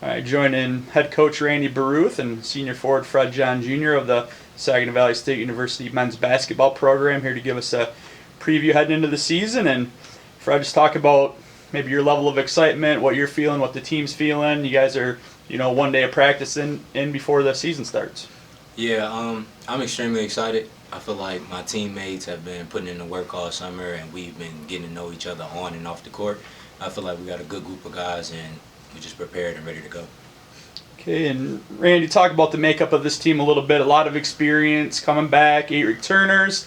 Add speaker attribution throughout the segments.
Speaker 1: All right, joining head coach Randy Baruth and senior forward Fred John Jr. of the Saginaw Valley State University men's basketball program here to give us a preview heading into the season. And Fred, just talk about maybe your level of excitement, what you're feeling, what the team's feeling. You guys are, one day of practice in before the season starts.
Speaker 2: Yeah, I'm extremely excited. I feel like my teammates have been putting in the work all summer, and we've been getting to know each other on and off the court. I feel like we got a good group of guys, and we're just prepared and ready to go.
Speaker 1: Okay, and Randy, talk about the makeup of this team a little bit. A lot of experience coming back, 8 returners.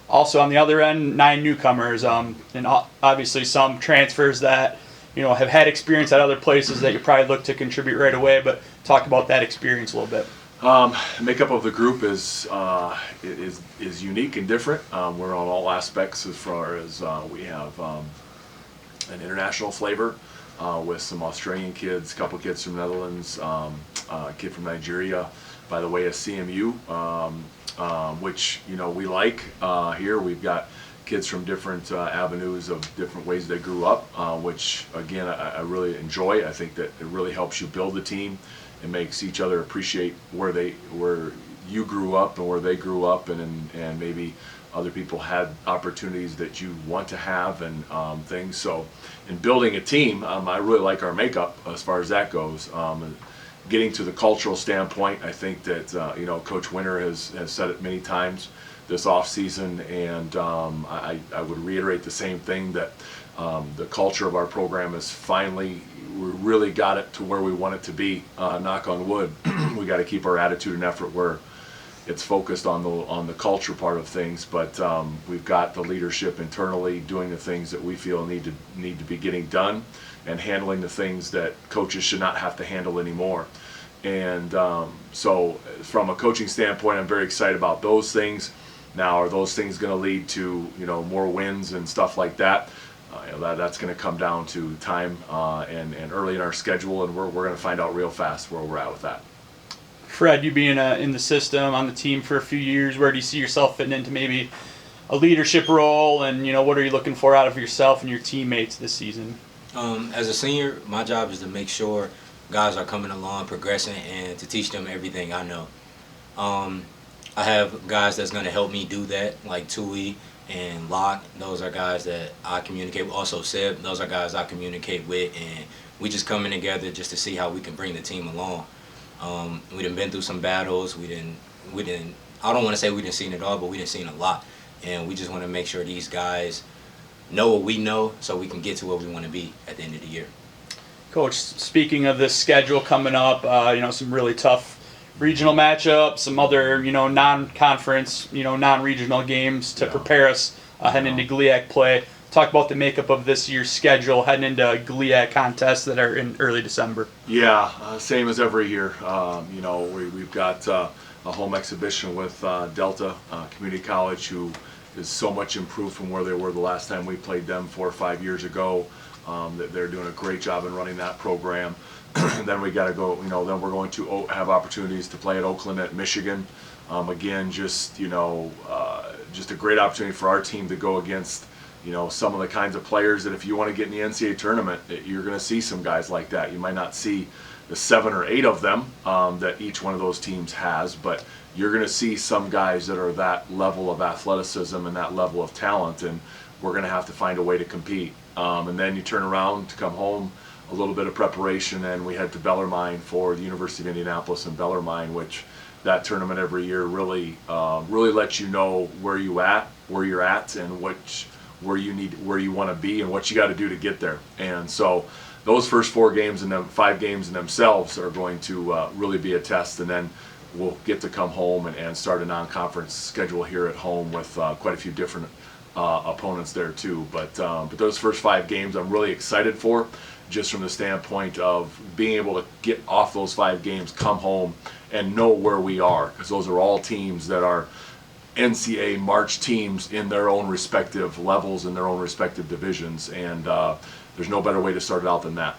Speaker 1: Also on the other end, 9 newcomers, and obviously some transfers that have had experience at other places that you probably look to contribute right away. But talk about that experience a little bit.
Speaker 3: Makeup of the group is unique and different. We're on all aspects as far as we have an international flavor with some Australian kids, a couple kids from Netherlands, a kid from Nigeria by the way of CMU, which we like here. We've got kids from different avenues of different ways they grew up, which again I really enjoy. I think that it really helps you build the team. It makes each other appreciate where you grew up and where they grew up, and maybe other people had opportunities that you want to have and things. So in building a team, I really like our makeup as far as that goes. Getting to the cultural standpoint, I think that Coach Winter has said it many times this off season, and I would reiterate the same thing, that the culture of our program is finally, we really got it to where we want it to be. Knock on wood. We got to keep our attitude and effort where it's focused on the culture part of things, but we've got the leadership internally doing the things that we feel need to be getting done, and handling the things that coaches should not have to handle anymore. And so from a coaching standpoint, I'm very excited about those things. Now, are those things going to lead to more wins and stuff like that? That's going to come down to time and early in our schedule, and we're going to find out real fast where we're at with that.
Speaker 1: Fred, you being in the system, on the team for a few years, where do you see yourself fitting into maybe a leadership role, and what are you looking for out of yourself and your teammates this season?
Speaker 2: As a senior, my job is to make sure guys are coming along, progressing, and to teach them everything I know. I have guys that's going to help me do that, like Tui and Locke. Those are guys that I communicate with. Also Seb, those are guys I communicate with, and we just coming together just to see how we can bring the team along. We done been through some battles. We didn't. I don't want to say we didn't see it all, but we didn't see a lot, and we just want to make sure these guys know what we know, so we can get to where we want to be at the end of the year.
Speaker 1: Coach, speaking of this schedule coming up, some really tough regional matchups, some other non-conference, non-regional games to prepare us heading into GLIAC play. Talk about the makeup of this year's schedule heading into GLIAC contests that are in early December.
Speaker 3: Yeah, same as every year. We've got a home exhibition with Delta Community College, who is so much improved from where they were the last time we played them 4 or 5 years ago. That they're doing a great job in running that program. Then we got to go. Then we're going to have opportunities to play at Oakland, at Michigan. Again, just a great opportunity for our team to go against some of the kinds of players that if you want to get in the NCAA tournament, you're going to see some guys like that. You might not see the 7 or 8 of them that each one of those teams has, but you're going to see some guys that are that level of athleticism and that level of talent, and we're going to have to find a way to compete. And then you turn around to come home, a little bit of preparation, and we head to Bellarmine for the University of Indianapolis and Bellarmine, which that tournament every year really lets you know where you're at, and where you want to be, and what you got to do to get there. And so those first 4 games and then 5 games in themselves are going to really be a test, and then we'll get to come home and start a non-conference schedule here at home with quite a few different opponents there too. But those first 5 games I'm really excited for, just from the standpoint of being able to get off those 5 games, come home, and know where we are, because those are all teams that are NCAA March teams in their own respective levels, in their own respective divisions, and there's no better way to start it out than that.